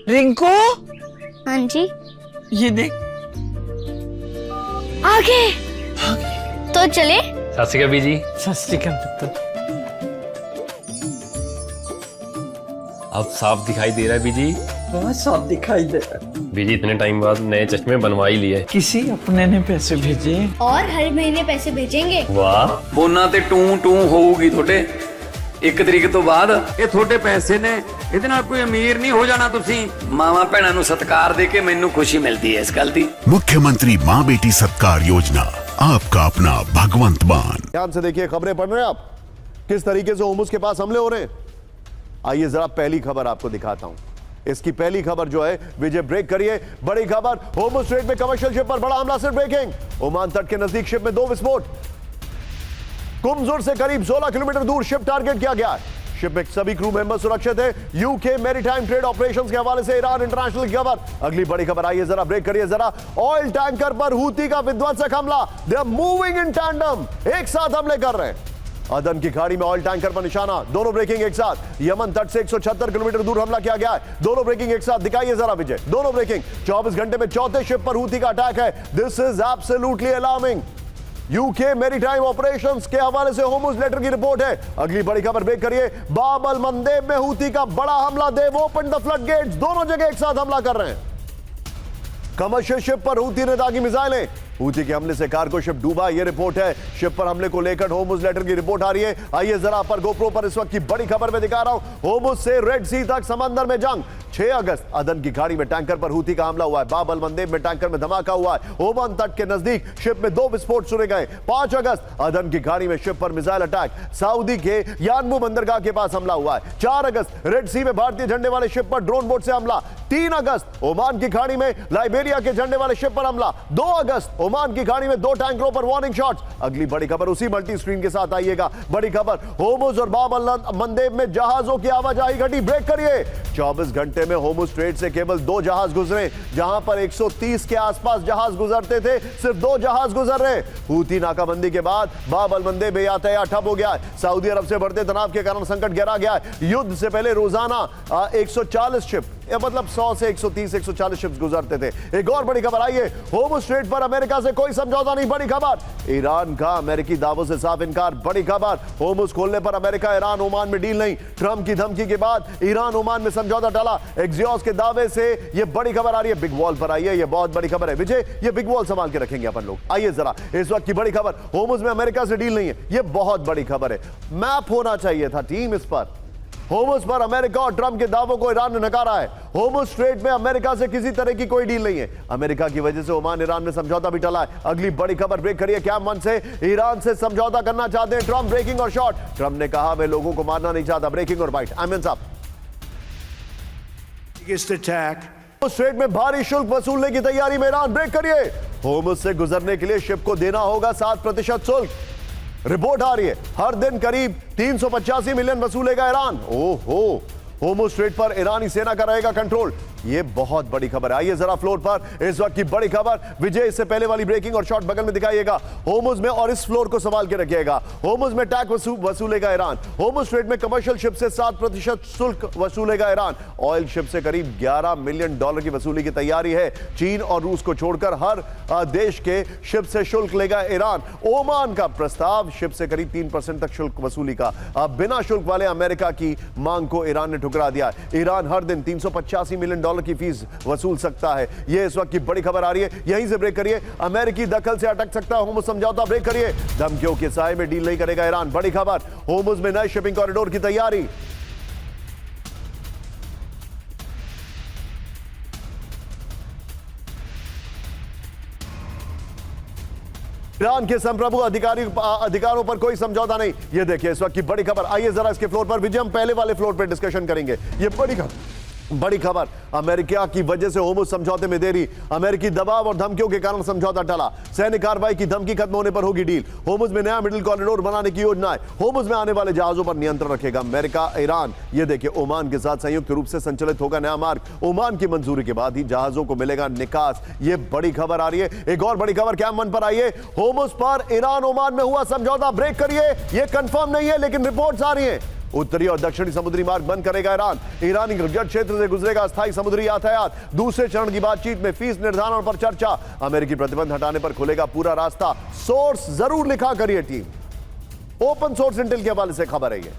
रिंकू, हाँ जी, ये देख। आगे तो चले। सत श्री अकाल बीजी। सत श्री अकाल पुत्र। अब साफ दिखाई दे रहा है बीजी। बहुत साफ दिखाई दे रहा है। बीजी इतने टाइम बाद नए चश्मे बनवा ही लिए। किसी अपने ने पैसे भेजे और हर महीने पैसे भेजेंगे। वाह। बोना ते टू टू होगी थोड़े 1 तरीक तो बाद ये थोड़े पैसे ने ਇਹਦੇ ਨਾਲ कोई अमीर नहीं हो जाना तुसी मावा भैणा ਨੂੰ सत्कार दे के मैनू खुशी मिलती है इस गल दी। मुख्यमंत्री माँ बेटी सत्कार योजना, आपका अपना भगवंत मान। ध्यान से देखिए, खबरें पढ़ रहे हैं आप, किस तरीके से होर्मुज के पास हमले हो रहे हैं। आइए जरा पहली खबर आपको दिखाता हूं। इसकी पहली खबर जो है, विजय ब्रेक करिए, बड़ी खबर। होर्मुज स्ट्रेट में कमर्शियल शिप पर बड़ा हमला, सिर्फ ब्रेकिंग। ओमान तट के नजदीक शिप में 2 विस्फोट। कुमजुर से करीब 16 किलोमीटर दूर शिप टारगेट किया गया है। शिप में सभी क्रू मेंबर सुरक्षित है। यूके मैरीटाइम ट्रेड ऑपरेशंस के हवाले से ईरान इंटरनेशनल की खबर। अगली बड़ी खबर, आइए जरा ब्रेक करिए जरा। ऑयल टैंकर पर हूती का विध्वंसक हमला। They are moving in tandem, एक साथ हमले कर रहे हैं। अदन की खाड़ी में ऑयल टैंकर पर निशाना, दोनों ब्रेकिंग एक साथ। यमन तट से 176 किलोमीटर दूर हमला किया गया है। दोनों ब्रेकिंग एक साथ, दिखाइए जरा विजय, दोनों ब्रेकिंग। 24 घंटे में चौथे शिप पर हूती का अटैक है। This is absolutely alarming. UK maritime operations के हवाले से होर्मुज लेटर की रिपोर्ट है। अगली बड़ी खबर ब्रेक करिए। बाब अल मंदेब में हूती का बड़ा हमला। देव ओपन द फ्लड गेट्स, दोनों जगह एक साथ हमला कर रहे हैं। कमर्शियल शिप पर हूती ने दागी मिसाइलें। हूती के हमले से कार्गो शिप डूबा, यह रिपोर्ट है। शिप पर हमले को लेकर होर्मुज लेटर की रिपोर्ट आ रही है। आइए जरा पर गोप्रो पर इस वक्त की बड़ी खबर में दिखा रहा हूं। होर्मुज से रेड सी तक समंदर में जंग। 6 अगस्त अदन की खाड़ी में टैंकर पर हूती का हमला हुआ है। बाब अल मंदेब में टैंकर में धमाका हुआ है। ओमान तट के नजदीक शिप में 2 विस्फोट सुने गए। 5 अगस्त अदन की खाड़ी में शिप पर मिसाइल अटैक। सऊदी के यानबू बंदरगाह के पास हमला हुआ है। 4 अगस्त रेड सी में भारतीय झंडे वाले शिप पर ड्रोन बोट से हमला। 3 अगस्त ओमान की खाड़ी में लाइबेरिया के झंडे वाले शिप पर हमला। 2 अगस्त ओमान की खाड़ी में 2 टैंकरों पर वार्निंग शॉट्स। अगली बड़ी खबर उसी मल्टी स्क्रीन के साथ आइएगा। बड़ी खबर, होर्मुज और बाब अल मंदेब में जहाजों की आवाजाही घटी, ब्रेक करिए। 24 घंटे में होर्मुज स्ट्रेट से केवल 2 जहाज गुजरे। जहां पर 130 के आसपास जहाज गुजरते थे, सिर्फ 2 जहाज गुजर रहे। हूती नाकाबंदी के बाद बाब अल मंदेब में यातायात ठप हो गया है। सऊदी अरब से बढ़ते तनाव के कारण संकट गहरा गया है। युद्ध से पहले रोजाना 140 शिप, मतलब 100 से 130 140 शिप्स गुजरते थे। एक और बड़ी खबर आई है, होर्मुज स्ट्रेट पर अमेरिका से कोई समझौता नहीं। बड़ी खबर, ईरान का अमेरिकी दावों से साफ इनकार। बड़ी खबर, होर्मुज खोलने पर अमेरिका ईरान ओमान में डील नहीं। ट्रंप की धमकी के बाद ईरान ओमान में समझौता टला। एक्सियोस के दावे से यह बड़ी खबर आ रही है। बिग वॉल पर आई है, यह बहुत बड़ी खबर है। विजय, ये बिग वॉल संभाल के रखेंगे अपन लोग। आइए जरा इस वक्त की बड़ी खबर, होर्मुज में अमेरिका से डील नहीं है। यह बहुत बड़ी खबर है। मैप होना चाहिए था टीम इस पर। होर्मुज पर अमेरिका और ट्रंप के दावों को ईरान ने नकारा है। होर्मुज स्ट्रेट में अमेरिका से किसी तरह की कोई डील नहीं है। अमेरिका की वजह से ओमान ईरान में समझौता भी टला है। अगली बड़ी खबर ब्रेक करिए। कैंप वन से ईरान से समझौता करना चाहते हैं ट्रंप, ब्रेकिंग और शॉर्ट। ट्रंप ने कहा मैं लोगों को मारना नहीं चाहता, ब्रेकिंग और बाइट। आमिन साहब, स्ट्रेट में भारी शुल्क वसूलने की तैयारी में ईरान, ब्रेक करिए। होर्मुज से गुजरने के लिए शिप को देना होगा 7% शुल्क। रिपोर्ट आ रही है, हर दिन करीब 385 मिलियन वसूलेगा ईरान। ओहो, होर्मुज स्ट्रेट पर ईरानी सेना का रहेगा कंट्रोल। यह बहुत बड़ी खबर है। आइए जरा फ्लोर पर इस वक्त की बड़ी खबर। विजय, इससे पहले वाली ब्रेकिंग और शॉट बगल में दिखाइएगा। होर्मुज में और इस फ्लोर को संभाल के रखिएगा। होर्मुज में टैक्स वसूलेगा ईरान। होर्मुज स्ट्रेट में कमर्शियल शिप से 7% शुल्क वसूलेगा ईरान। ऑयल शिप से करीब $11 मिलियन की वसूली की तैयारी है। चीन और रूस को छोड़कर हर देश के शिप से शुल्क लेगा ईरान। ओमान का प्रस्ताव, शिप से करीब 3% तक शुल्क वसूली का। बिना शुल्क वाले अमेरिका की मांग को ईरान ने ठुकरा दिया। ईरान हर दिन 385 मिलियन की फीस वसूल सकता है। यह इस वक्त की बड़ी खबर आ रही है। यहीं से ब्रेक करिए। अमेरिकी दखल से अटक सकता है होर्मुज समझौता, ब्रेक करिए। धमकियों के साए में डील नहीं करेगा ईरान। बड़ी खबर, होर्मुज में नए शिपिंग कॉरिडोर की तैयारी। ईरान के संप्रभु अधिकारों पर कोई समझौता नहीं। यह देखिए इस वक्त की बड़ी खबर। आइए जरा इसके फ्लोर पर, विजय हम पहले वाले फ्लोर पर डिस्कशन करेंगे। यह बड़ी खबर, अमेरिका की वजह से होर्मुज समझौते में देरी। अमेरिकी दबाव और धमकियों के कारण समझौता टला। सैन्य कार्रवाई की धमकी खत्म होने पर होगी डील। होर्मुज में नया मिडिल कॉरिडोर बनाने की योजना है। होर्मुज में आने वाले जहाजों पर नियंत्रण रखेगा अमेरिका ईरान। यह देखिए, ओमान के साथ संयुक्त रूप से संचालित होगा नया मार्ग। ओमान की मंजूरी के बाद ही जहाजों को मिलेगा निकास। यह बड़ी खबर आ रही है। एक और बड़ी खबर कैंप वन पर आई है। होर्मुज पर ईरान ओमान में हुआ समझौता, ब्रेक करिए। यह कंफर्म नहीं है लेकिन रिपोर्ट्स आ रही है। उत्तरी और दक्षिणी समुद्री मार्ग बंद करेगा ईरान। ईरानी गिरगिट क्षेत्र से गुजरेगा अस्थायी समुद्री यातायात। दूसरे चरण की बातचीत में फीस निर्धारण पर चर्चा। अमेरिकी प्रतिबंध हटाने पर खुलेगा पूरा रास्ता। सोर्स जरूर लिखा करिए टीम। ओपन सोर्स इंटेल के हवाले से खबर है ये।